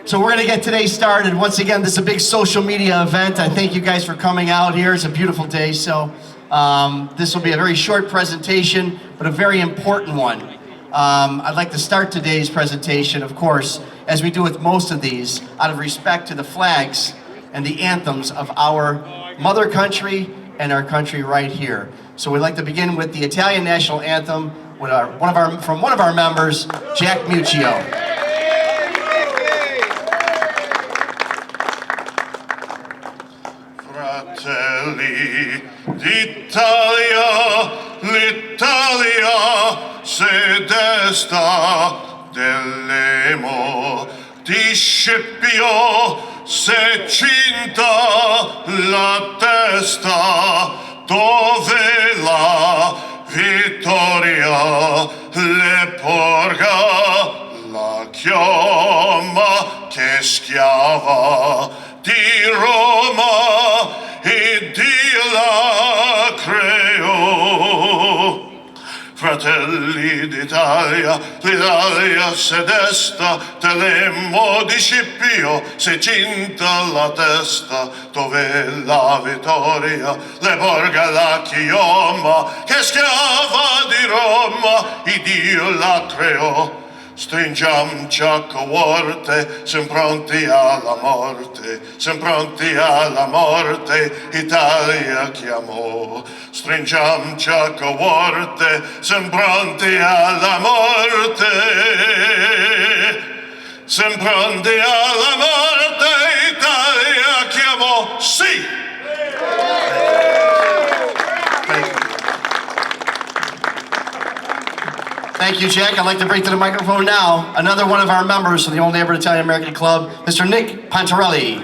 So we're going to get today started. Once again, this is a big social media event. I thank you guys for coming out here. It's a beautiful day, so this will be a very short presentation, but a very important one. I'd like to start today's presentation, of course, as we do with most of these, out of respect to the flags and the anthems of our mother country and our country right here. So we'd like to begin with the Italian national anthem with from one of our members, Jack Muccio. Fratelli d'Italia, l'Italia se desta dell'emo di Scipio, se cinta la testa, dove la vittoria le porga, la chioma che schiava di Roma e Dio la creò. Fratelli d'Italia, l'Italia se desta, dell'emo di Scipio, se cinta la testa, dove la vittoria le porga la chioma, che schiava di Roma e Dio la creò. Stringiamoci a coorte, sem pronti alla morte, Italia chiamò. Stringiamoci a coorte, sem pronti alla morte, sem pronti alla morte, Italia chiamò. Sì! Thank you, Jack. I'd like to bring to the microphone now another one of our members from the Old Neighborhood Italian American Club, Mr. Nick Pantarelli.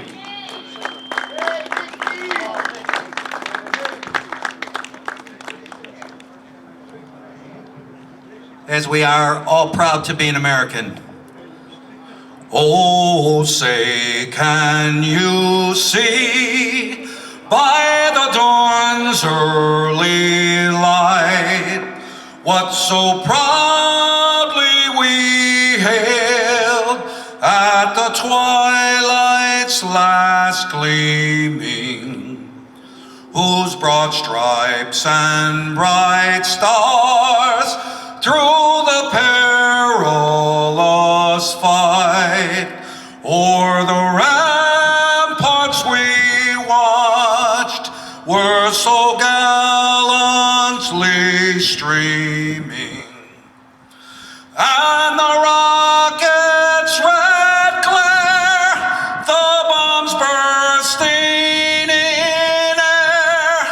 As we are all proud to be an American. Oh, say, can you see by the dawn's early light what so proudly we hailed at the twilight's last gleaming, whose broad stripes and bright stars through the perilous fight o'er the ramparts we watched were so gallantly streaming, and the rocket's red glare, the bombs bursting in air,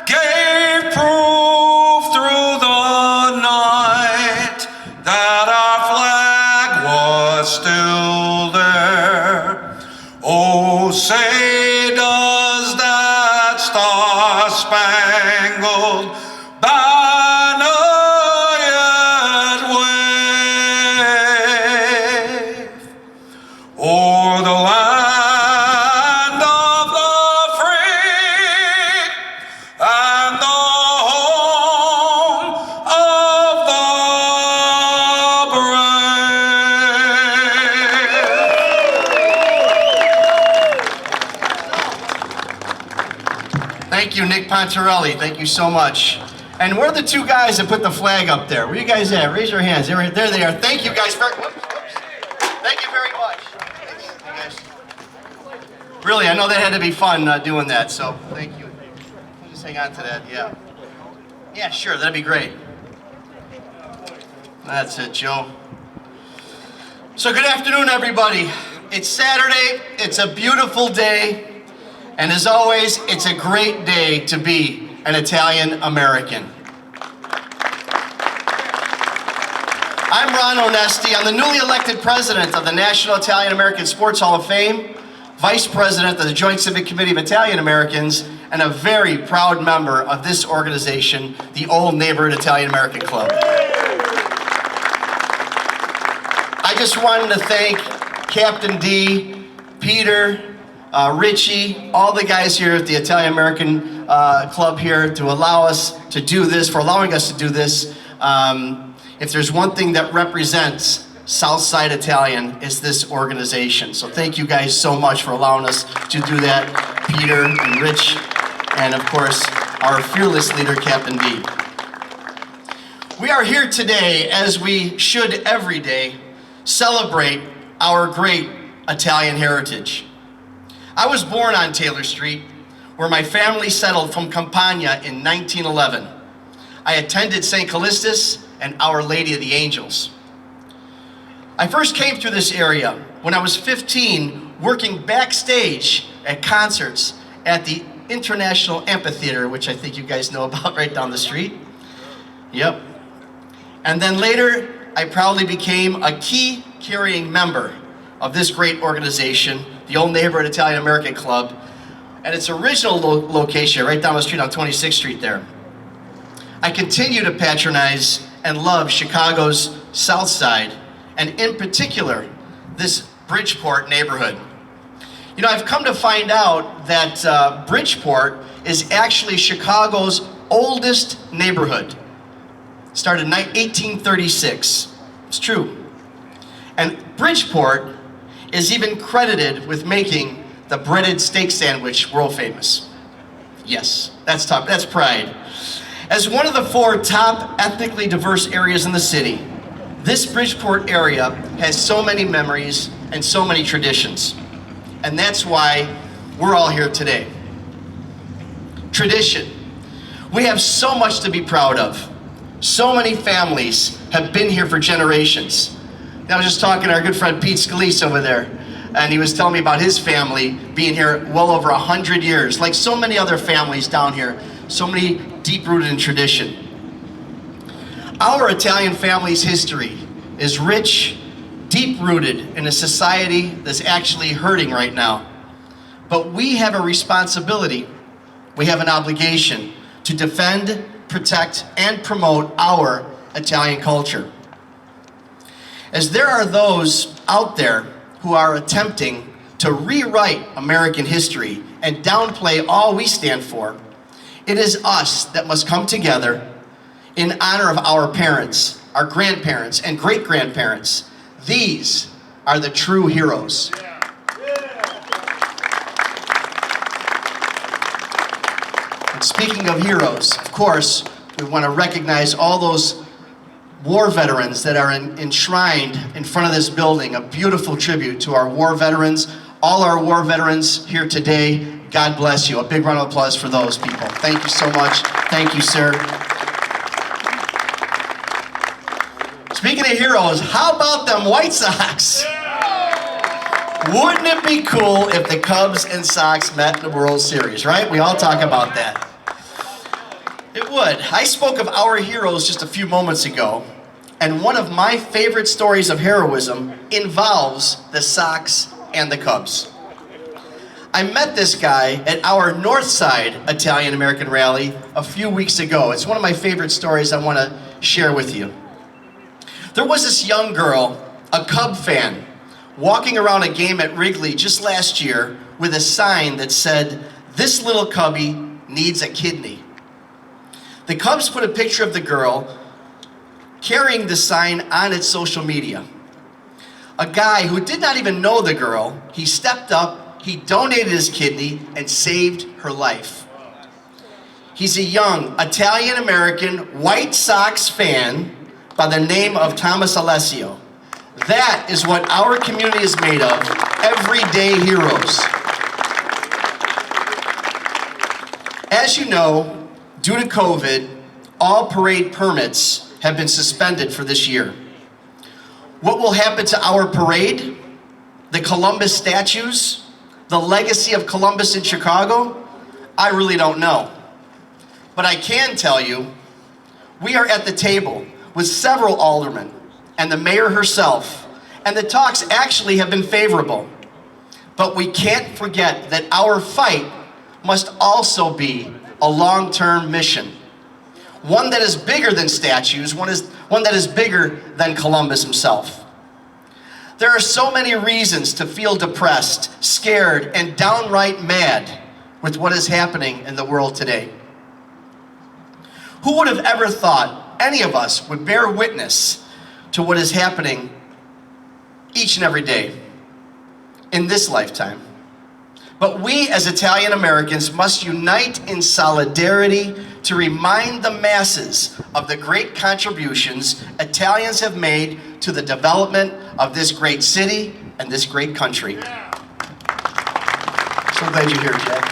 gave proof through the night that our flag was still there. Oh, say does that star-spangled banner yet wave o'er the land of the free and the home of the brave. Thank you, Nick Pantarelli. Thank you so much. And where are the two guys that put the flag up there? Where are you guys at? Raise your hands. There they are. Thank you guys very much. Thank you very much. Thanks, you guys. Really, I know that had to be fun doing that, so thank you. Just hang on to that, yeah. Yeah, sure, that'd be great. That's it, Joe. So good afternoon, everybody. It's Saturday, it's a beautiful day, and as always, it's a great day to be an Italian American. I'm Ron Onesti. I'm the newly elected president of the National Italian American Sports Hall of Fame, vice president of the Joint Civic Committee of Italian Americans, and a very proud member of this organization, the Old Neighborhood Italian American Club. I just wanted to thank Captain D, Peter, Richie, all the guys here at the Italian American Club here to allow us to do this, for allowing us to do this. If there's one thing that represents Southside Italian is this organization. So thank you guys so much for allowing us to do that, Peter and Rich, and of course, our fearless leader, Captain D. We are here today, as we should every day, celebrate our great Italian heritage. I was born on Taylor Street, where my family settled from Campania in 1911. I attended St. Callistus and Our Lady of the Angels. I first came through this area when I was 15, working backstage at concerts at the International Amphitheater, which I think you guys know about right down the street. Yep. And then later, I proudly became a key carrying member of this great organization, the Old Neighborhood Italian American Club, at its original location right down the street on 26th Street there. I continue to patronize and love Chicago's South Side, and in particular, this Bridgeport neighborhood. You know, I've come to find out that Bridgeport is actually Chicago's oldest neighborhood. Started in 1836. It's true. And Bridgeport is even credited with making the breaded steak sandwich world famous. Yes, that's top, that's pride. As one of the 4 top ethnically diverse areas in the city, this Bridgeport area has so many memories and so many traditions. And that's why we're all here today. Tradition. We have so much to be proud of. So many families have been here for generations. I was just talking to our good friend Pete Scalise over there, and he was telling me about his family being here well over 100 years. Like so many other families down here, so many deep-rooted in tradition. Our Italian family's history is rich, deep-rooted in a society that's actually hurting right now. But we have a responsibility, we have an obligation to defend, protect, and promote our Italian culture. As there are those out there who are attempting to rewrite American history and downplay all we stand for, it is us that must come together in honor of our parents, our grandparents, and great-grandparents. These are the true heroes. And speaking of heroes, of course, we want to recognize all those war veterans that are enshrined in front of this building, a beautiful tribute to our war veterans. All our war veterans here today, God bless you. A big round of applause for those people. Thank you so much. Thank you, sir. Speaking of heroes, how about them White Sox? Wouldn't it be cool if the Cubs and Sox met in the World Series, right? We all talk about that. It would. I spoke of our heroes just a few moments ago, and one of my favorite stories of heroism involves the Sox and the Cubs. I met this guy at our North Side Italian American rally a few weeks ago. It's one of my favorite stories I want to share with you. There was this young girl, a Cub fan, walking around a game at Wrigley just last year with a sign that said, "This little Cubby needs a kidney." The Cubs put a picture of the girl carrying the sign on its social media. A guy who did not even know the girl, he stepped up, he donated his kidney, and saved her life. He's a young Italian-American White Sox fan by the name of Thomas Alessio. That is what our community is made of, everyday heroes. As you know, due to COVID, all parade permits have been suspended for this year. What will happen to our parade, the Columbus statues, the legacy of Columbus in Chicago? I really don't know. But I can tell you, we are at the table with several aldermen and the mayor herself, and the talks actually have been favorable. But we can't forget that our fight must also be a long-term mission. One that is bigger than statues, one that is bigger than Columbus himself. There are so many reasons to feel depressed, scared, and downright mad with what is happening in the world today. Who would have ever thought any of us would bear witness to what is happening each and every day in this lifetime. But we as Italian Americans must unite in solidarity to remind the masses of the great contributions Italians have made to the development of this great city and this great country. So glad you're here, Jack.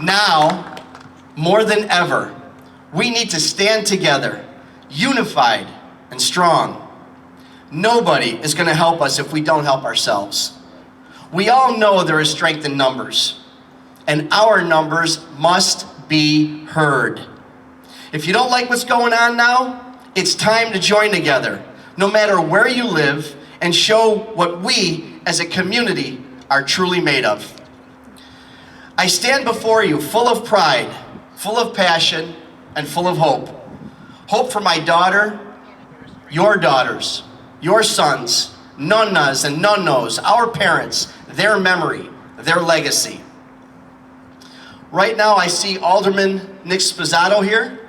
Now, more than ever, we need to stand together, unified and strong. Nobody is going to help us if we don't help ourselves. We all know there is strength in numbers, and our numbers must be heard. If you don't like what's going on now, it's time to join together, no matter where you live, and show what we as a community are truly made of. I stand before you full of pride, full of passion, and full of hope. Hope for my daughter, your daughters, your sons, nonnas and nonnos, our parents, their memory, their legacy. Right now I see Alderman Nick Sposato here.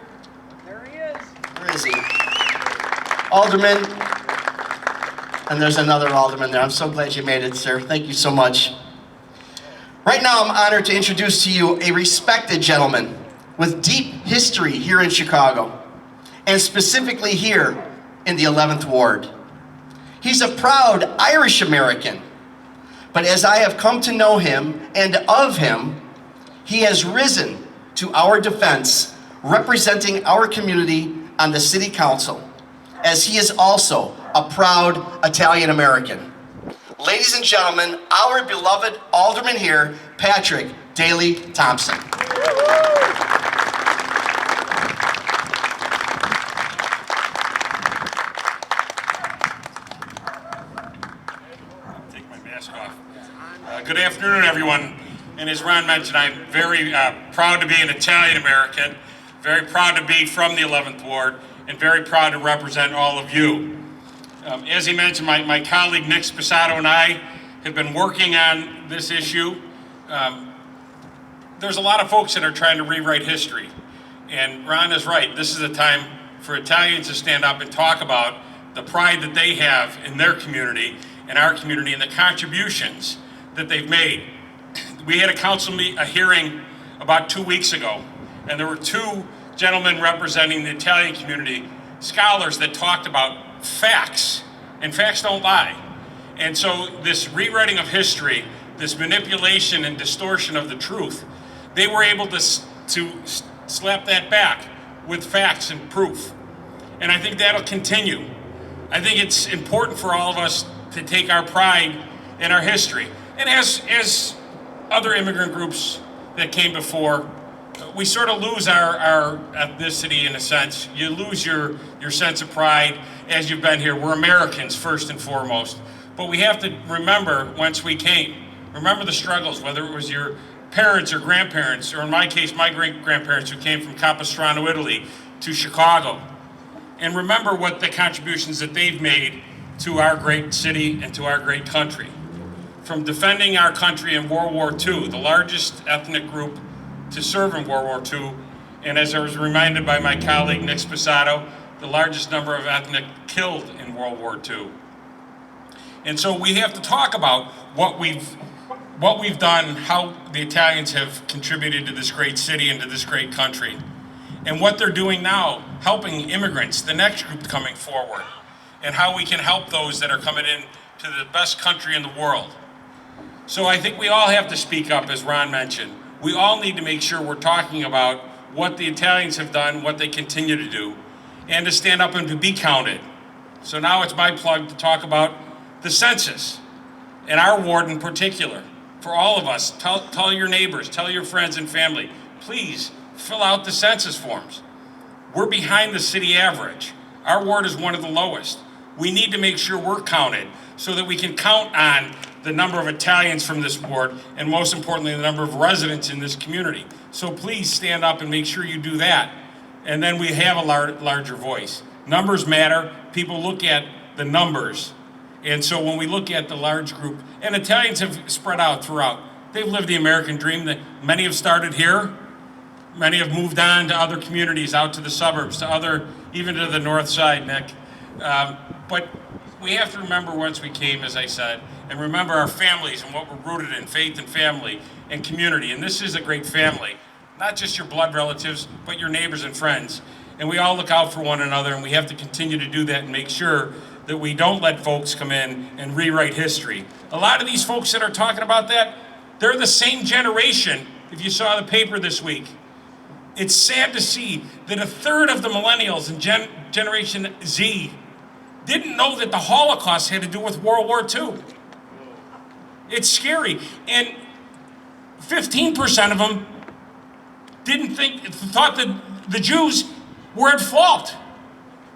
There he is. Where is he? Alderman, and there's another alderman there. I'm so glad you made it, sir. Thank you so much. Right now I'm honored to introduce to you a respected gentleman with deep history here in Chicago, and specifically here in the 11th Ward. He's a proud Irish American, but as I have come to know him and of him, he has risen to our defense, representing our community on the City Council, as he is also a proud Italian American. Ladies and gentlemen, our beloved Alderman here, Patrick Daley Thompson. Take my mask off. Good afternoon, everyone. And as Ron mentioned, I'm very proud to be an Italian American, very proud to be from the 11th Ward, and very proud to represent all of you. As he mentioned, my colleague Nick Sposato and I have been working on this issue. There's a lot of folks that are trying to rewrite history. And Ron is right. This is a time for Italians to stand up and talk about the pride that they have in their community and our community and the contributions that they've made. We had a hearing about 2 weeks ago, and there were two gentlemen representing the Italian community, scholars that talked about facts, and facts don't lie. And so this rewriting of history, this manipulation and distortion of the truth, they were able to slap that back with facts and proof. And I think that'll continue. I think it's important for all of us to take our pride in our history. And as other immigrant groups that came before, we sort of lose our ethnicity in a sense. You lose your sense of pride as you've been here. We're Americans first and foremost. But we have to remember whence we came. Remember the struggles, whether it was your parents or grandparents, or in my case, my great-grandparents who came from Capistrano, Italy, to Chicago. And remember what the contributions that they've made to our great city and to our great country. From defending our country in World War II, the largest ethnic group to serve in World War II, and as I was reminded by my colleague Nick Sposato, the largest number of ethnic killed in World War II. And so we have to talk about what we've done, how the Italians have contributed to this great city and to this great country, and what they're doing now, helping immigrants, the next group coming forward, and how we can help those that are coming in to the best country in the world. So I think we all have to speak up, as Ron mentioned. We all need to make sure we're talking about what the Italians have done, what they continue to do, and to stand up and to be counted. So now it's my plug to talk about the census, and our ward in particular. For all of us, tell your neighbors, tell your friends and family, please fill out the census forms. We're behind the city average. Our ward is one of the lowest. We need to make sure we're counted so that we can count on the number of Italians from this ward, and most importantly, the number of residents in this community. So please stand up and make sure you do that. And then we have a larger voice. Numbers matter. People look at the numbers. And so when we look at the large group, and Italians have spread out throughout. They've lived the American dream. That many have started here. Many have moved on to other communities, out to the suburbs, even to the north side, Nick. But we have to remember whence we came, as I said, and remember our families and what we're rooted in, faith and family and community. And this is a great family, not just your blood relatives, but your neighbors and friends. And we all look out for one another, and we have to continue to do that and make sure that we don't let folks come in and rewrite history. A lot of these folks that are talking about that, they're the same generation, if you saw the paper this week. It's sad to see that a third of the millennials and Generation Z didn't know that the Holocaust had to do with World War II. It's scary. And 15% of them thought that the Jews were at fault.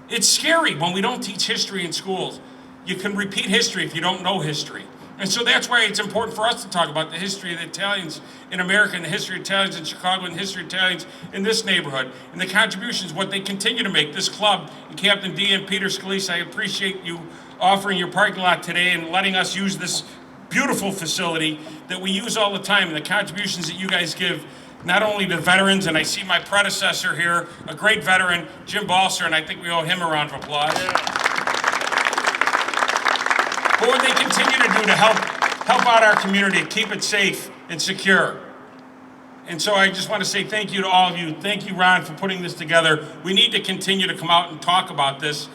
It's scary when we don't teach history in schools. You can repeat history if you don't know history. And so that's why it's important for us to talk about the history of the Italians in America, and the history of Italians in Chicago, and the history of Italians in this neighborhood, and the contributions, what they continue to make. This club, and Captain D and Peter Scalise, I appreciate you offering your parking lot today and letting us use this beautiful facility that we use all the time, and the contributions that you guys give, not only to veterans, and I see my predecessor here, a great veteran, Jim Balser, and I think we owe him a round of applause. But what they continue to do to help out our community, keep it safe and secure. And so I just want to say thank you to all of you. Thank you, Ron, for putting this together. We need to continue to come out and talk about this.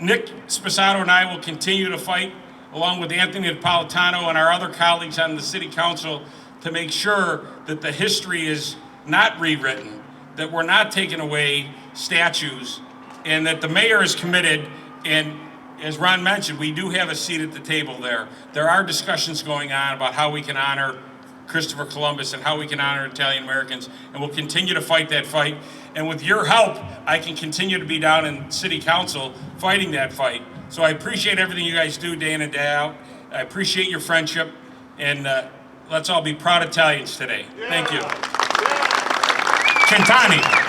Nick Sposato and I will continue to fight, along with Anthony Napolitano and our other colleagues on the city council, to make sure that the history is not rewritten, that we're not taking away statues, and that the mayor is committed. And as Ron mentioned, we do have a seat at the table there. There are discussions going on about how we can honor Christopher Columbus and how we can honor Italian Americans, and we'll continue to fight that fight. And with your help, I can continue to be down in city council fighting that fight. So I appreciate everything you guys do day in and day out. I appreciate your friendship, and let's all be proud Italians today. Thank you. Cent'anni.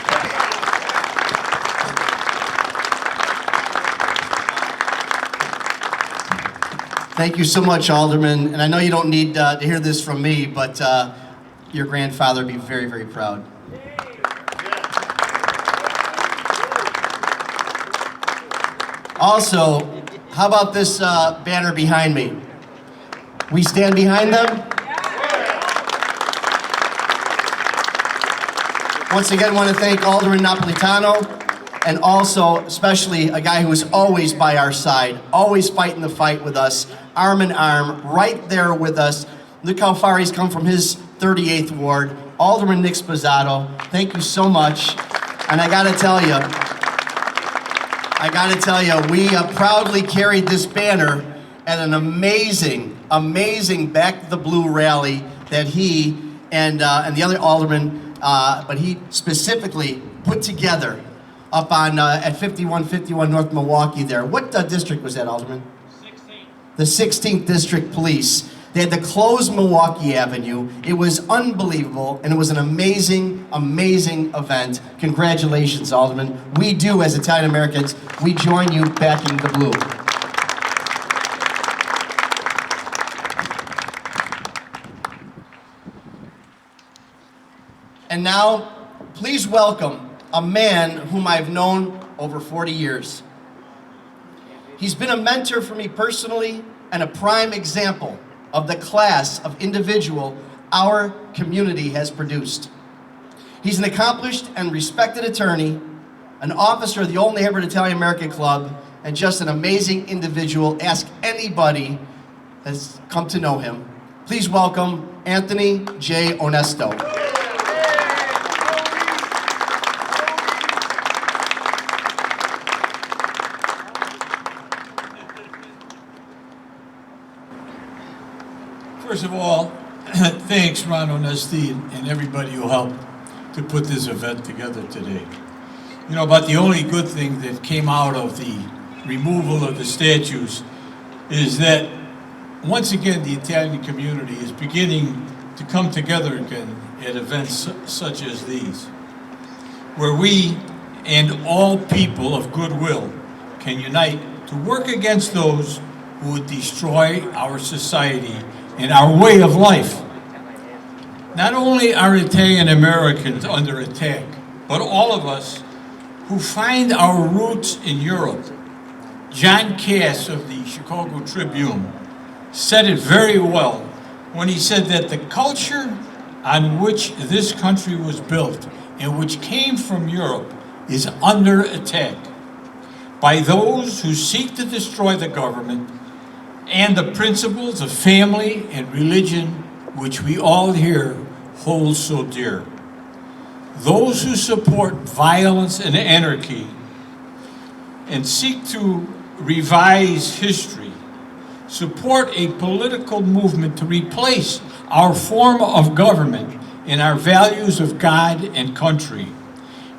Thank you so much, Alderman. And I know you don't need to hear this from me, but your grandfather would be very, very proud. Also, how about this banner behind me? We stand behind them? Once again, want to thank Alderman Napolitano, and also especially a guy who is always by our side, always fighting the fight with us, arm in arm, right there with us. Look how far he's come from his 38th ward. Alderman Nick Sposato, thank you so much. And I gotta tell you, we proudly carried this banner at an amazing Back to the Blue rally that he and the other aldermen, but he specifically put together up on at 5151 North Milwaukee there. What district was that, Alderman? 16th. The 16th District Police. They had to close Milwaukee Avenue. It was unbelievable, and it was an amazing event. Congratulations, Alderman. We do, as Italian Americans, we join you backing the blue. And now, please welcome a man whom I've known over 40 years. He's been a mentor for me personally and a prime example of the class of individual our community has produced. He's an accomplished and respected attorney, an officer of the Old Neighborhood Italian American Club, and just an amazing individual. Ask anybody that's come to know him. Please welcome Anthony J. Onesto. First of all, thanks Ron Onesti and everybody who helped to put this event together today. You know, but the only good thing that came out of the removal of the statues is that once again the Italian community is beginning to come together again at events such as these, where we and all people of goodwill can unite to work against those who would destroy our society and our way of life. Not only are Italian Americans under attack, but all of us who find our roots in Europe John Cass of the Chicago Tribune said it very well when he said that the culture on which this country was built and which came from Europe is under attack by those who seek to destroy the government and the principles of family and religion which we all here hold so dear. Those who support violence and anarchy and seek to revise history support a political movement to replace our form of government and our values of God and country.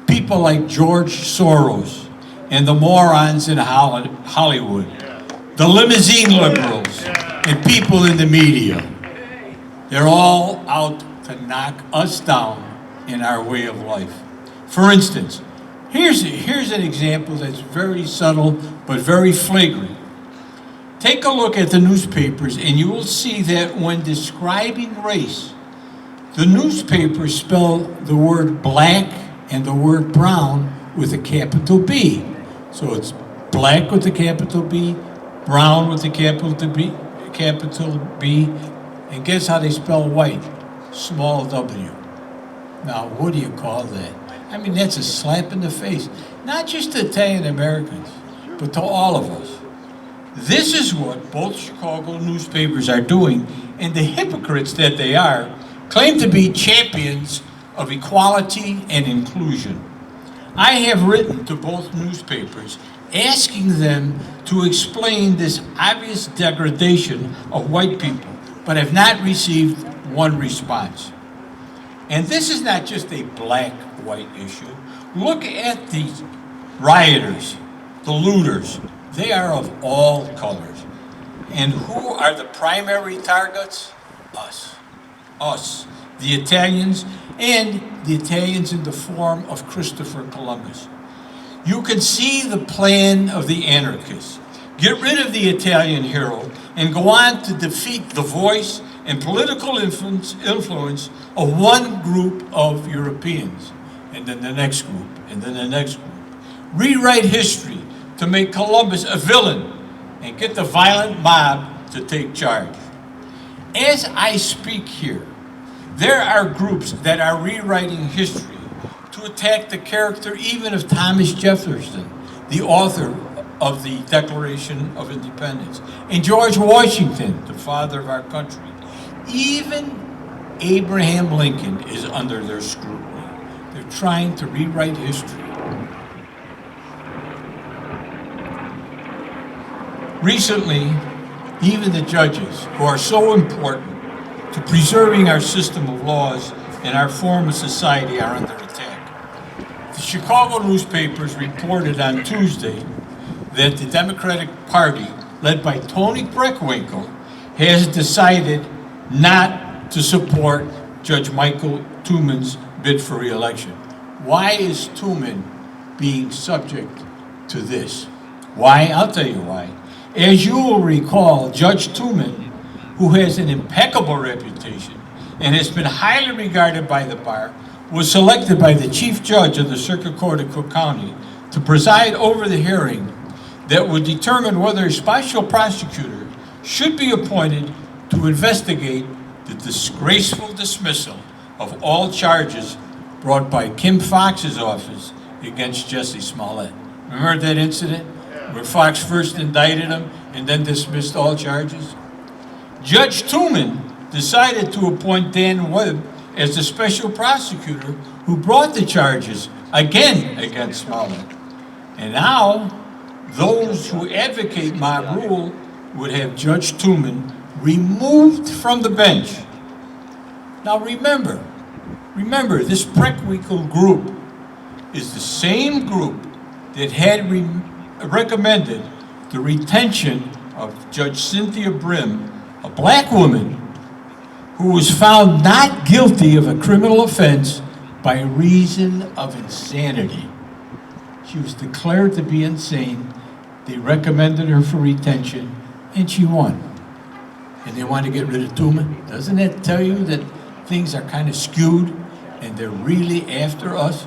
People like George Soros and the morons in Hollywood, the limousine liberals, and people in the media. They're all out to knock us down in our way of life. For instance, here's an example that's very subtle but very flagrant. Take a look at the newspapers and you will see that when describing race, the newspapers spell the word black and the word brown with a capital B. So it's black with a capital B, brown with a capital B, and guess how they spell white? Small w. Now, what do you call that? I mean, that's a slap in the face, not just to Italian Americans, but to all of us. This is what both Chicago newspapers are doing, and the hypocrites that they are claim to be champions of equality and inclusion. I have written to both newspapers asking them to explain this obvious degradation of white people, but have not received one response. And this is not just a black-white issue. Look at the rioters, the looters. They are of all colors. And who are the primary targets? Us. Us, the Italians, and the Italians in the form of Christopher Columbus. You can see the plan of the anarchists. Get rid of the Italian hero and go on to defeat the voice and political influence of one group of Europeans, and then the next group, and then the next group. Rewrite history to make Columbus a villain and get the violent mob to take charge. As I speak here, there are groups that are rewriting history to attack the character even of Thomas Jefferson, the author of the Declaration of Independence, and George Washington, the father of our country. Even Abraham Lincoln is under their scrutiny. They're trying to rewrite history. Recently, even the judges, who are so important to preserving our system of laws and our form of society, are under attack. The Chicago newspapers reported on Tuesday that the Democratic Party, led by Tony Preckwinkle, has decided not to support Judge Michael Tuman's bid for re-election. Why is Tuman being subject to this? Why? I'll tell you why. As you will recall, Judge Tuman, who has an impeccable reputation and has been highly regarded by the bar, was selected by the Chief Judge of the Circuit Court of Cook County to preside over the hearing that would determine whether a special prosecutor should be appointed to investigate the disgraceful dismissal of all charges brought by Kim Foxx's office against Jussie Smollett. Remember that incident where Fox first indicted him and then dismissed all charges? Judge Tuman decided to appoint Dan Webb as the special prosecutor who brought the charges again against Smollett. And now, those who advocate mob rule would have Judge Tuman removed from the bench. Now remember, this Preckwinkle group is the same group that had recommended the retention of Judge Cynthia Brim, a black woman who was found not guilty of a criminal offense by reason of insanity. She was declared to be insane. They recommended her for retention, and she won. And they want to get rid of Tuman. Doesn't that tell you that things are kind of skewed and they're really after us?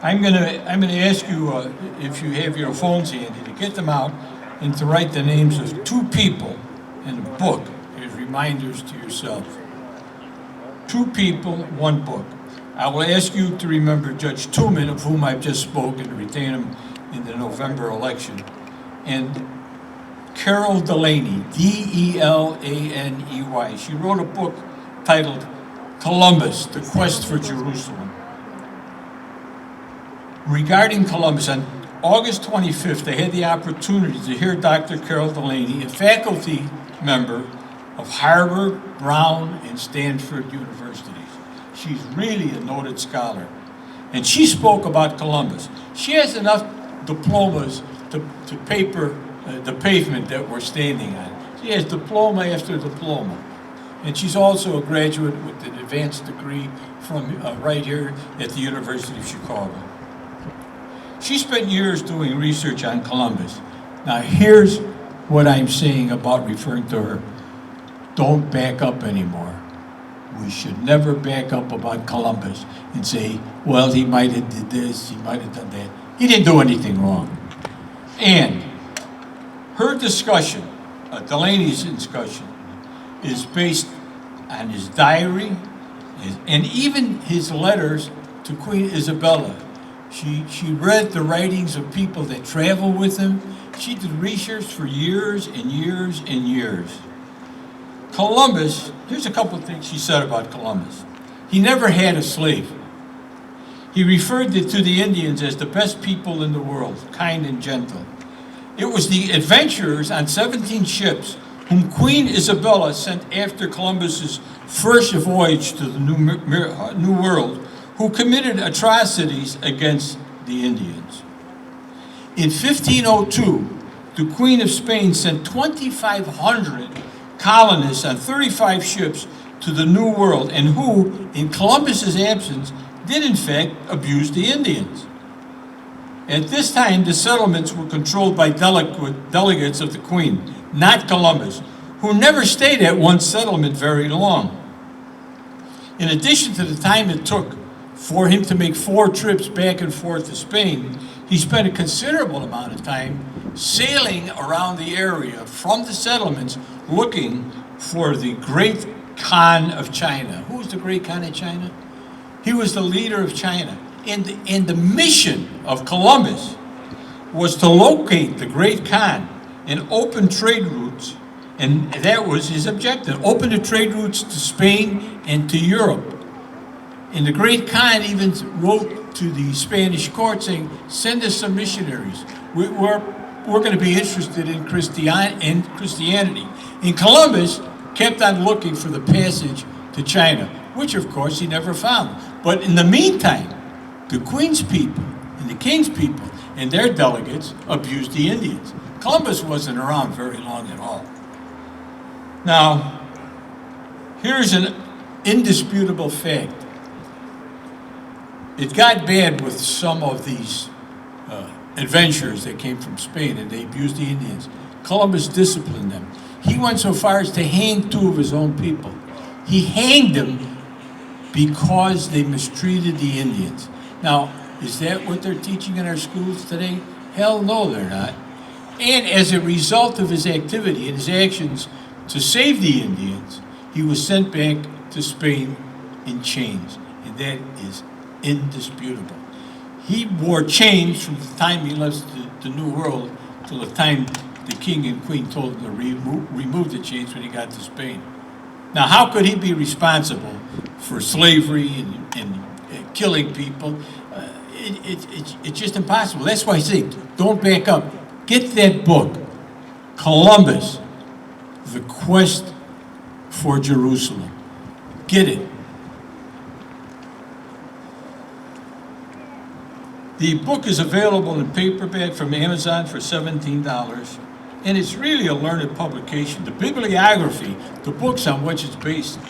I'm gonna ask you, if you have your phones handy, to get them out and to write the names of 2 people in a book as reminders to yourself. 2 people, 1 book. I will ask you to remember Judge Tooman, of whom I've just spoken, to retain him in the November election, and Carol Delaney, Delaney. She wrote a book titled Columbus, The Quest for Jerusalem. Regarding Columbus, on August 25th, I had the opportunity to hear Dr. Carol Delaney, a faculty member of Harvard, Brown, and Stanford universities. She's really a noted scholar. And she spoke about Columbus. She has enough diplomas to paper the pavement that we're standing on. She has diploma after diploma. And she's also a graduate with an advanced degree from right here at the University of Chicago. She spent years doing research on Columbus. Now here's what I'm saying about referring to her. Don't back up anymore. We should never back up about Columbus and say, well, he might have did this, he might have done that. He didn't do anything wrong. And her discussion, Delaney's discussion, is based on his diary and even his letters to Queen Isabella. She read the writings of people that traveled with him. She did research for years and years and years. Columbus, here's a couple of things she said about Columbus. He never had a slave. He referred to the Indians as the best people in the world, kind and gentle. It was the adventurers on 17 ships whom Queen Isabella sent after Columbus's first voyage to the New World who committed atrocities against the Indians. In 1502, the Queen of Spain sent 2,500 colonists on 35 ships to the New World, and who, in Columbus's absence, did in fact abuse the Indians. At this time, the settlements were controlled by delegates of the Queen, not Columbus, who never stayed at one settlement very long. In addition to the time it took for him to make 4 trips back and forth to Spain, he spent a considerable amount of time sailing around the area from the settlements looking for the Great Khan of China. Who was the Great Khan of China? He was the leader of China. And the mission of Columbus was to locate the Great Khan and open trade routes, and that was his objective, open the trade routes to Spain and to Europe. And the Great Khan even wrote to the Spanish court saying, send us some missionaries. We're going to be interested in Christianity. And Columbus kept on looking for the passage to China, which of course he never found. But in the meantime, the Queen's people and the King's people and their delegates abused the Indians. Columbus wasn't around very long at all. Now, here's an indisputable fact. It got bad with some of these adventurers that came from Spain, and they abused the Indians. Columbus disciplined them. He went so far as to hang 2 of his own people. He hanged them because they mistreated the Indians. Now, is that what they're teaching in our schools today? Hell no, they're not. And as a result of his activity and his actions to save the Indians, he was sent back to Spain in chains. And that is indisputable. He wore chains from the time he left the New World till the time the King and Queen told him to remove the chains when he got to Spain. Now, how could he be responsible for slavery and killing people? It's just impossible. That's why I say, don't back up. Get that book, Columbus, The Quest for Jerusalem. Get it. The book is available in paperback from Amazon for $17, and it's really a learned publication. The bibliography, the books on which it's based,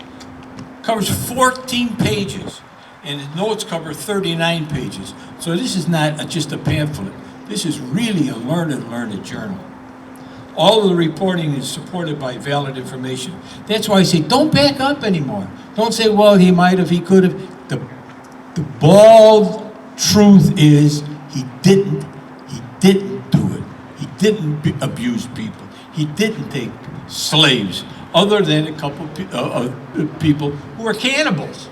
covers 14 pages, and the notes cover 39 pages. So this is not just a pamphlet. This is really a learned journal. All of the reporting is supported by valid information. That's why I say, don't back up anymore. Don't say, well, he might have, he could have. The bald Truth is, he didn't do it. He didn't abuse people. He didn't take slaves, other than a couple of people who were cannibals.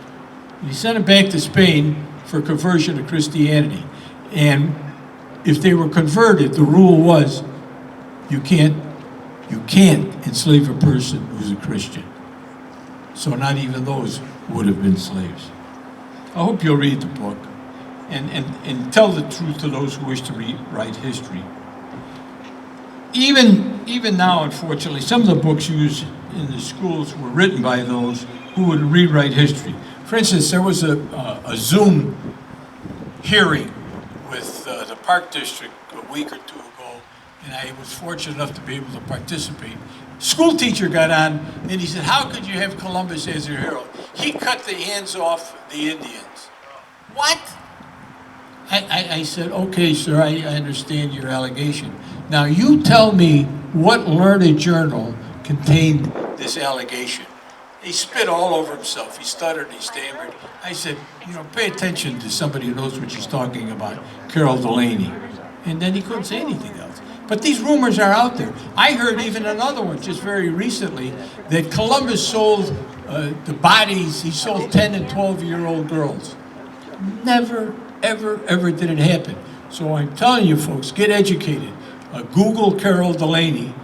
He sent them back to Spain for conversion to Christianity. And if they were converted, the rule was you can't enslave a person who's a Christian. So not even those would have been slaves. I hope you'll read the book and tell the truth to those who wish to rewrite history. Even now, unfortunately, some of the books used in the schools were written by those who would rewrite history. For instance, there was a Zoom hearing with the Park District a week or two ago, and I was fortunate enough to be able to participate. School teacher got on, and he said, "How could you have Columbus as your hero? He cut the hands off the Indians." What? I said, "Okay, sir, I understand your allegation. Now you tell me what learned journal contained this allegation." He spit all over himself. He stuttered, he stammered. I said, pay attention to somebody who knows what she's talking about, Carol Delaney. And then he couldn't say anything else. But these rumors are out there. I heard even another one just very recently that Columbus sold the bodies, he sold 10 and 12-year-old girls. Never, ever did it happen. So I'm telling you folks, get educated. Google Carol Delaney,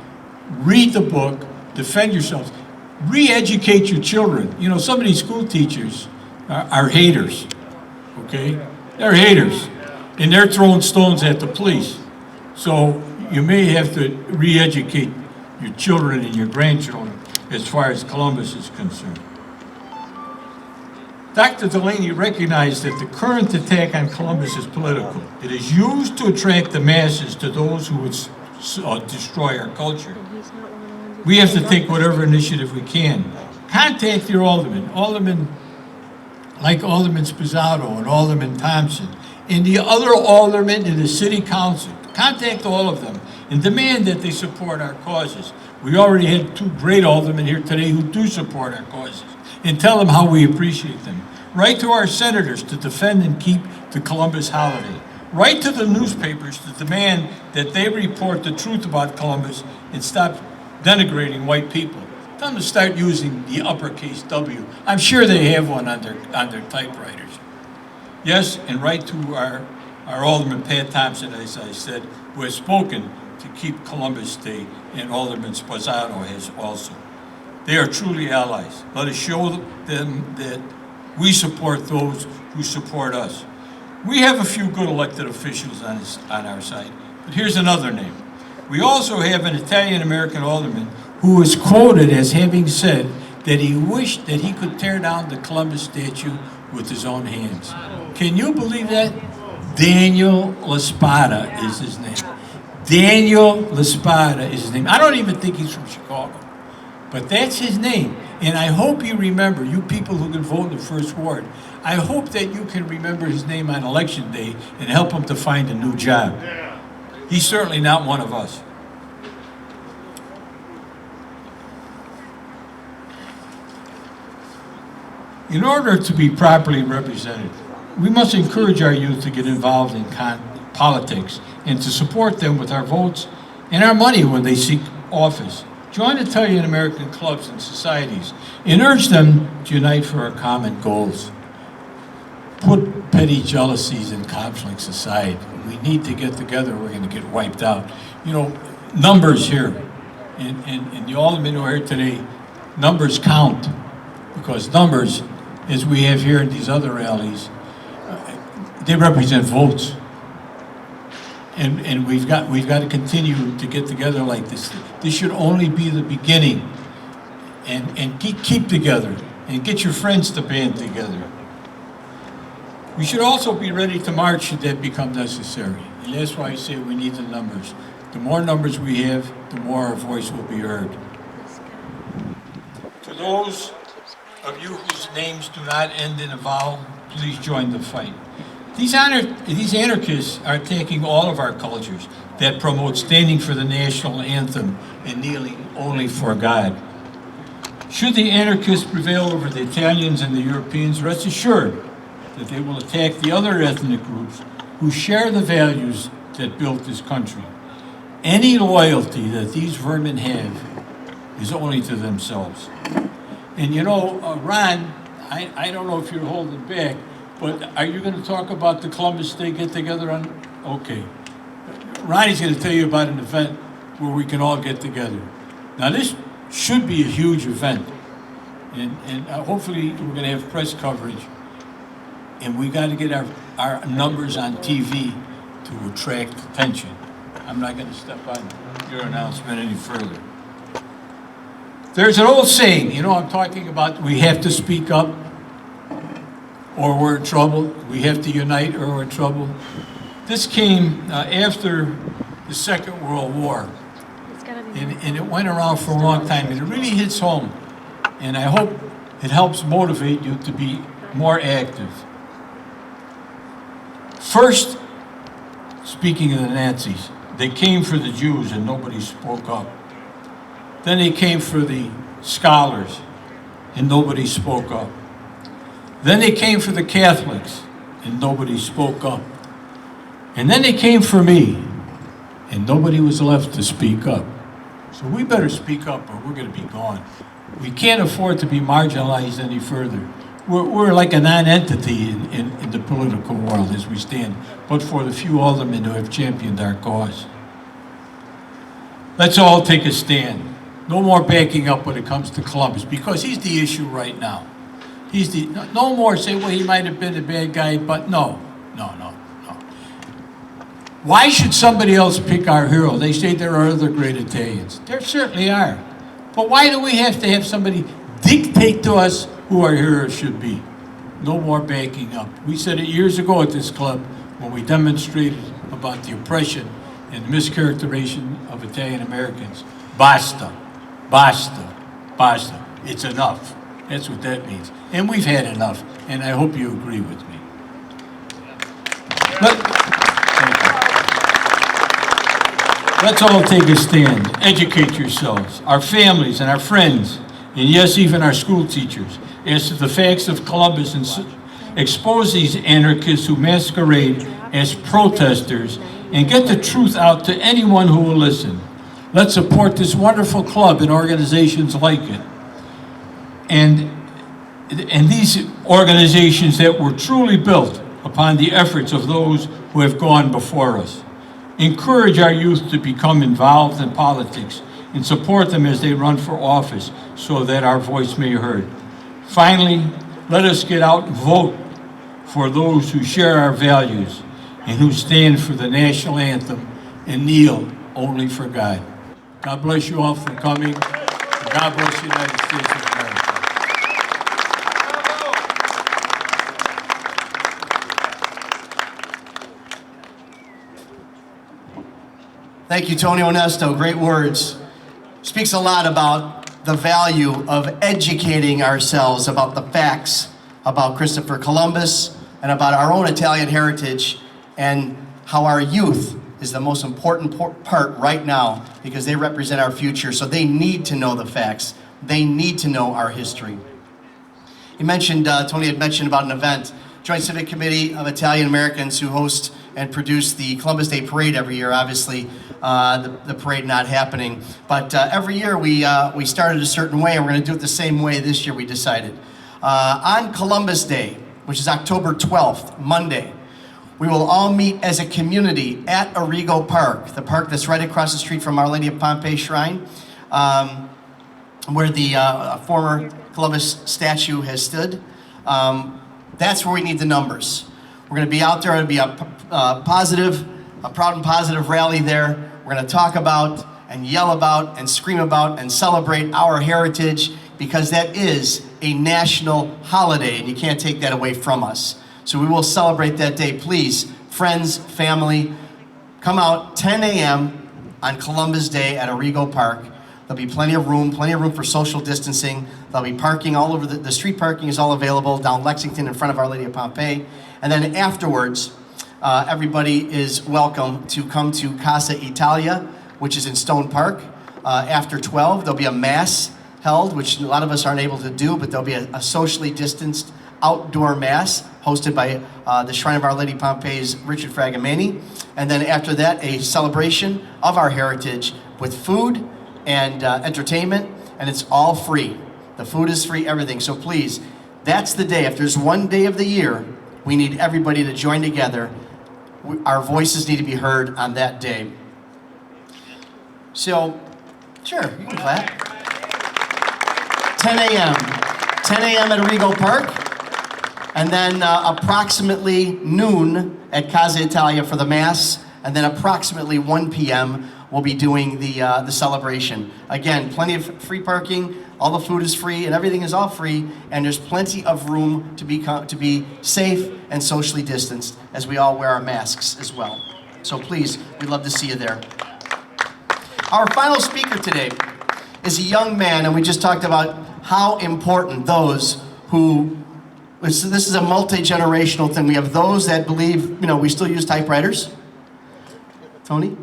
read the book, defend yourselves. Re-educate your children. Some of these school teachers are haters, okay? They're haters, and they're throwing stones at the police. So you may have to re-educate your children and your grandchildren as far as Columbus is concerned. Dr. Delaney recognized that the current attack on Columbus is political. It is used to attract the masses to those who would destroy our culture. We have to take whatever initiative we can. Contact your aldermen like Alderman Sposato and Alderman Thompson, and the other aldermen in the city council. Contact all of them and demand that they support our causes. We already had 2 great aldermen here today who do support our causes, and tell them how we appreciate them. Write to our senators to defend and keep the Columbus holiday. Write to the newspapers to demand that they report the truth about Columbus and stop denigrating white people. Tell them to start using the uppercase W. I'm sure they have one on their typewriters. Yes, and write to our Alderman Pat Thompson, as I said, who has spoken to keep Columbus Day, and Alderman Sposato has also. They are truly allies. Let us show them that we support those who support us. We have a few good elected officials on our side, but here's another name. We also have an Italian-American alderman who is quoted as having said that he wished that he could tear down the Columbus statue with his own hands. Can you believe that? Daniel LaSpada is his name. Daniel LaSpada is his name. I don't even think he's from Chicago, but that's his name. And I hope you remember, you people who can vote in the first ward, I hope that you can remember his name on election day and help him to find a new job. He's certainly not one of us. In order to be properly represented, we must encourage our youth to get involved in politics and to support them with our votes and our money when they seek office. Join Italian-American clubs and societies and urge them to unite for our common goals. Put petty jealousies and conflicts aside. We need to get together, we're going to get wiped out. Numbers here, and the aldermen who are here today, numbers count, because numbers, as we have here in these other rallies, they represent votes. And we've got to continue to get together like this. This should only be the beginning. And keep together, and get your friends to band together. We should also be ready to march should that become necessary. And that's why I say we need the numbers. The more numbers we have, the more our voice will be heard. To those of you whose names do not end in a vowel, please join the fight. These anarchists are attacking all of our cultures that promote standing for the national anthem and kneeling only for God. Should the anarchists prevail over the Italians and the Europeans, rest assured that they will attack the other ethnic groups who share the values that built this country. Any loyalty that these vermin have is only to themselves. And you know, Ron, I don't know if you're holding back, but are you going to talk about the Columbus Day get-together on? Okay. Ronnie's going to tell you about an event where we can all get together. Now, this should be a huge event, and hopefully we're going to have press coverage, and we got to get our numbers on TV to attract attention. I'm not going to step on your announcement any further. There's an old saying, you know, I'm talking about we have to speak up or we're in trouble. We have to unite or we're in trouble. This came after the Second World War, and it went around for a long time, and it really hits home. And I hope it helps motivate you to be more active. First, speaking of the Nazis, they came for the Jews and nobody spoke up. Then they came for the scholars and nobody spoke up. Then they came for the Catholics and nobody spoke up. And then they came for me and nobody was left to speak up. So we better speak up or we're going to be gone. We can't afford to be marginalized any further. We're like a non-entity in the political world as we stand, but for the few aldermen who have championed our cause. Let's all take a stand. No more backing up when it comes to Columbus, because he's the issue right now. No more say, well, he might have been a bad guy, but no. Why should somebody else pick our hero? They say there are other great Italians. There certainly are. But why do we have to have somebody dictate to us who our heroes should be? No more backing up. We said it years ago at this club when we demonstrated about the oppression and mischaracterization of Italian Americans. Basta. Basta. Basta. It's enough. That's what that means. And we've had enough, and I hope you agree with me. Let's all take a stand. Educate yourselves, our families and our friends, and yes, even our school teachers, as to the facts of Columbus and expose these anarchists who masquerade as protesters and get the truth out to anyone who will listen. Let's support this wonderful club and organizations like it. And these organizations that were truly built upon the efforts of those who have gone before us. Encourage our youth to become involved in politics and support them as they run for office so that our voice may be heard. Finally, let us get out and vote for those who share our values and who stand for the national anthem and kneel only for God. God bless you all for coming. God bless the United States of America. Thank you, Tony Onesto. Great words. Speaks a lot about the value of educating ourselves about the facts about Christopher Columbus and about our own Italian heritage and how our youth is the most important part right now because they represent our future. So they need to know the facts. They need to know our history. You mentioned, Tony had mentioned about an event, Joint Civic Committee of Italian Americans who host and produce the Columbus Day Parade every year. Obviously, the parade not happening. But every year we started a certain way, and we're going to do it the same way this year, we decided. On Columbus Day, which is October 12th, Monday, we will all meet as a community at Arrigo Park, the park that's right across the street from Our Lady of Pompeii Shrine, where the former Columbus statue has stood. That's where we need the numbers. We're going to be out there. It'll be a proud and positive rally there. We're going to talk about and yell about and scream about and celebrate our heritage because that is a national holiday and you can't take that away from us. So we will celebrate that day. Please, friends, family, come out 10 a.m. on Columbus Day at Arrigo Park. There'll be plenty of room for social distancing. There'll be parking all over. The street parking is all available down Lexington in front of Our Lady of Pompeii. And then afterwards, everybody is welcome to come to Casa Italia, which is in Stone Park. After 12, there'll be a mass held, which a lot of us aren't able to do, but there'll be a socially distanced outdoor mass hosted by the Shrine of Our Lady Pompey's Richard Fragamani. And then after that, a celebration of our heritage with food and entertainment, and it's all free. The food is free, everything. So please, that's the day. If there's one day of the year, we need everybody to join together. Our voices need to be heard on that day. So, sure, you can clap. 10 a.m. 10 a.m. at Regal Park. And then approximately noon at Casa Italia for the Mass. And then approximately 1 p.m. we'll be doing the celebration. Again, plenty of free parking. All the food is free and everything is all free. And there's plenty of room to be safe and socially distanced as we all wear our masks as well. So please, we'd love to see you there. Our final speaker today is a young man, and we just talked about how important those who, this is a multi-generational thing. We have those that believe, we still use typewriters. Tony?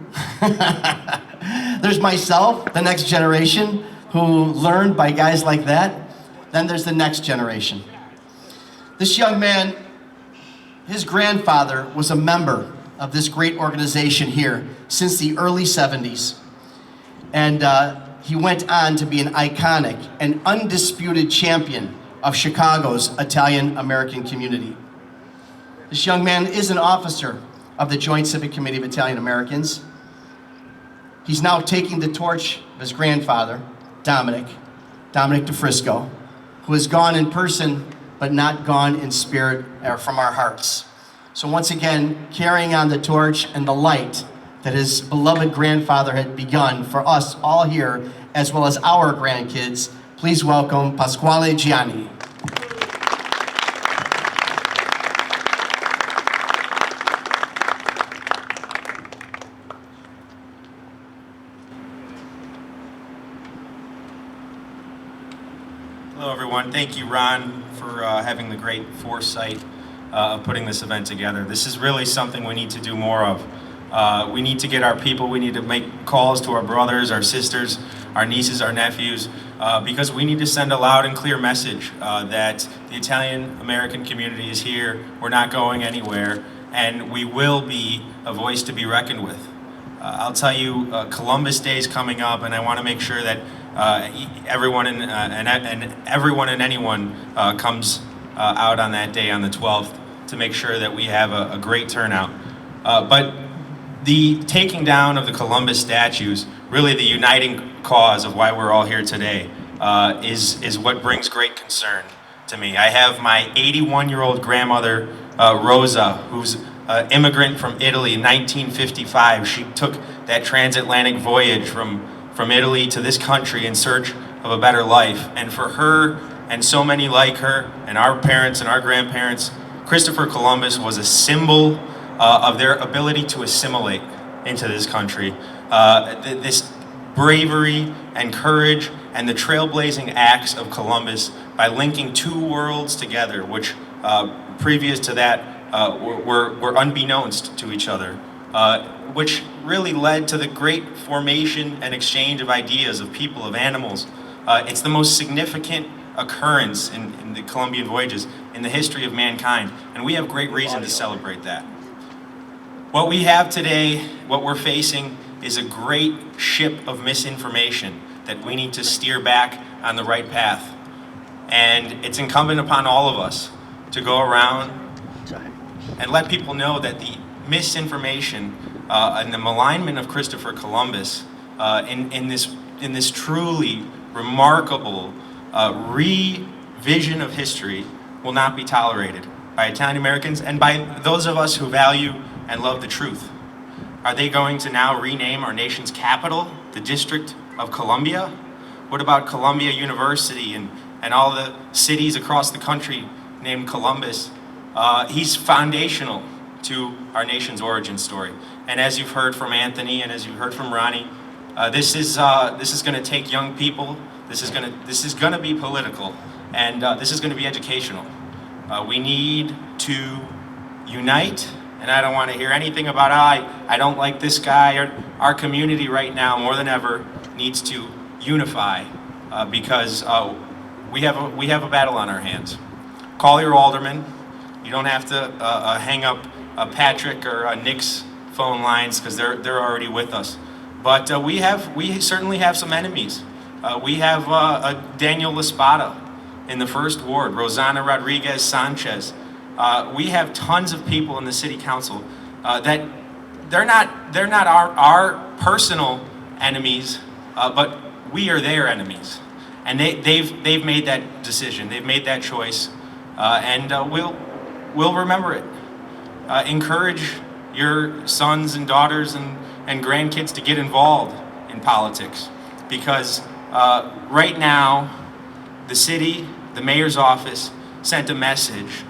There's myself, the next generation, who learned by guys like that. Then there's the next generation. This young man, his grandfather was a member of this great organization here since the early 70s. And he went on to be an iconic and undisputed champion of Chicago's Italian-American community. This young man is an officer of the Joint Civic Committee of Italian Americans. He's now taking the torch of his grandfather, Dominic DeFrisco, who has gone in person, but not gone in spirit or from our hearts. So once again, carrying on the torch and the light that his beloved grandfather had begun for us all here, as well as our grandkids, please welcome Pasquale Gianni. Hello, everyone. Thank you, Ron, for having the great foresight of putting this event together. This is really something we need to do more of. We need to get our people, we need to make calls to our brothers, our sisters, our nieces, our nephews, because we need to send a loud and clear message that the Italian-American community is here, we're not going anywhere, and we will be a voice to be reckoned with. I'll tell you, Columbus Day is coming up, and I want to make sure that everyone and anyone comes out on that day on the 12th to make sure that we have a great turnout. But the taking down of the Columbus statues, really the uniting cause of why we're all here today, is what brings great concern to me. I have my 81-year-old grandmother, Rosa, who's an immigrant from Italy in 1955. She took that transatlantic voyage from Italy to this country in search of a better life. And for her and so many like her, and our parents and our grandparents, Christopher Columbus was a symbol of their ability to assimilate into this country. This bravery and courage and the trailblazing acts of Columbus by linking two worlds together, which previous to that were unbeknownst to each other, which really led to the great formation and exchange of ideas of people, of animals. It's the most significant occurrence in the Columbian voyages in the history of mankind, and we have great reason to celebrate that. What we have today, what we're facing, is a great ship of misinformation that we need to steer back on the right path. And it's incumbent upon all of us to go around and let people know that the misinformation and the malignment of Christopher Columbus in this truly remarkable revision of history will not be tolerated by Italian Americans and by those of us who value and love the truth. Are they going to now rename our nation's capital, the District of Columbia? What about Columbia University and all the cities across the country named Columbus? He's foundational to our nation's origin story. And as you've heard from Anthony and as you've heard from Ronnie, this is going to take young people. This is going to be political, and this is going to be educational. We need to unite, and I don't want to hear anything about I don't like this guy. Our community right now more than ever needs to unify because we have a battle on our hands. call your alderman. You don't have to hang up Patrick or Nick's phone lines because they're already with us. But we certainly have some enemies. We have Daniel Laspada in the 1st Ward, Rosanna Rodriguez Sanchez. We have tons of people in the city council that they're not our personal enemies, but we are their enemies. And they've made that decision. They've made that choice, and we'll remember it. Encourage your sons and daughters and grandkids to get involved in politics, because right now the city, the mayor's office sent a message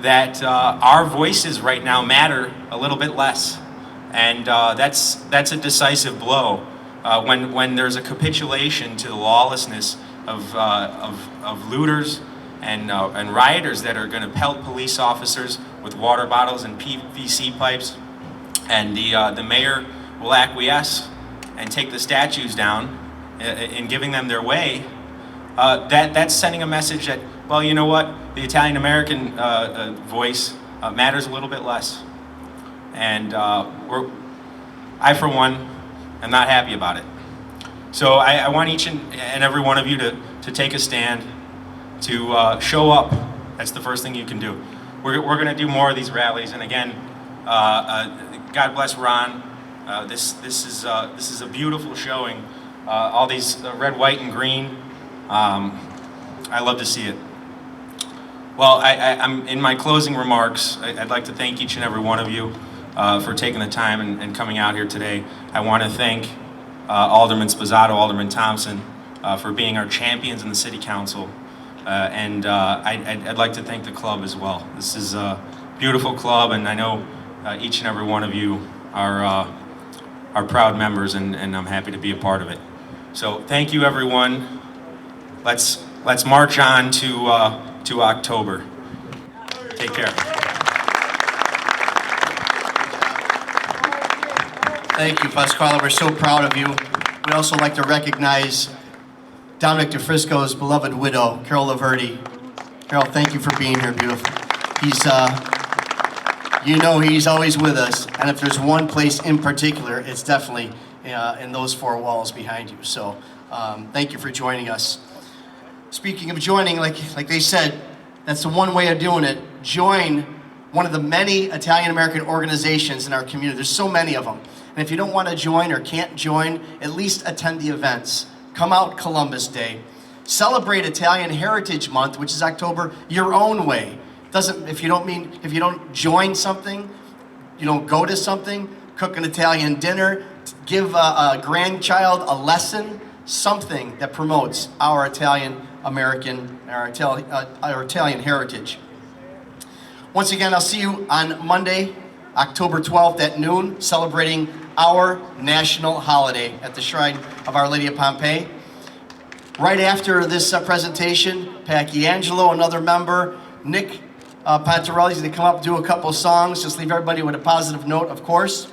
that our voices right now matter a little bit less, and that's a decisive blow when there's a capitulation to the lawlessness of looters and rioters that are going to pelt police officers with water bottles and PVC pipes, and the mayor will acquiesce and take the statues down in giving them their way. That's sending a message that, well, you know what, the Italian American voice matters a little bit less, and I for one am not happy about it. So I want each and every one of you to take a stand, to show up. That's the first thing you can do. We're going to do more of these rallies, and again, God bless Ron. This is a beautiful showing. All these red, white, and green. I love to see it. Well, I'm in my closing remarks. I'd like to thank each and every one of you for taking the time and coming out here today. I want to thank Alderman Sposato, Alderman Thompson, for being our champions in the City Council. And I'd like to thank the club as well. This is a beautiful club, and I know each and every one of you are proud members, and I'm happy to be a part of it. So thank you, everyone. Let's march on to October. Take care. Thank you, Pasquale. We're so proud of you. We'd also like to recognize Dominic DeFrisco's beloved widow, Carol Laverty. Carol, thank you for being here, beautiful. He's always with us, and if there's one place in particular, it's definitely in those 4 walls behind you. So thank you for joining us. Speaking of joining, like they said, that's the one way of doing it. Join one of the many Italian-American organizations in our community. There's so many of them. And if you don't want to join or can't join, at least attend the events. Come out Columbus Day. Celebrate Italian Heritage Month, which is October, your own way. If you don't join something, you don't go to something, cook an Italian dinner, give a grandchild a lesson, something that promotes our Italian-American, our Italian heritage. Once again, I'll see you on Monday, October 12th at noon, celebrating our national holiday at the Shrine of Our Lady of Pompeii. Right after this presentation, Packie Angelo, another member, Nick Pantarelli is going to come up and do a couple songs, just leave everybody with a positive note, of course.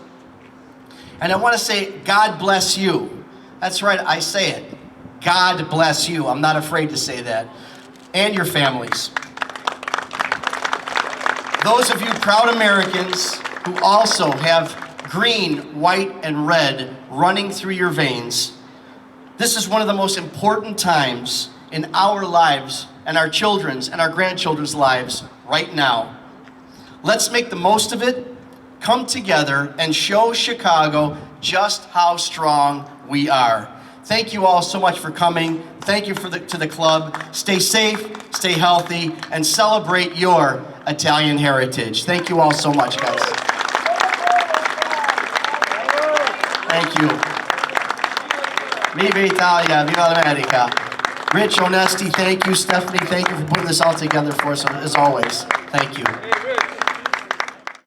And I want to say, God bless you. That's right, I say it. God bless you. I'm not afraid to say that. And your families. Those of you proud Americans who also have green, white, and red running through your veins, this is one of the most important times in our lives and our children's and our grandchildren's lives right now. Let's make the most of it, come together, and show Chicago just how strong we are. Thank you all so much for coming. Thank you to the club. Stay safe, stay healthy, and celebrate your Italian heritage. Thank you all so much, guys. Thank you. Viva Italia, viva l'America. Rich, Onesti, thank you. Stephanie, thank you for putting this all together for us, as always. Thank you.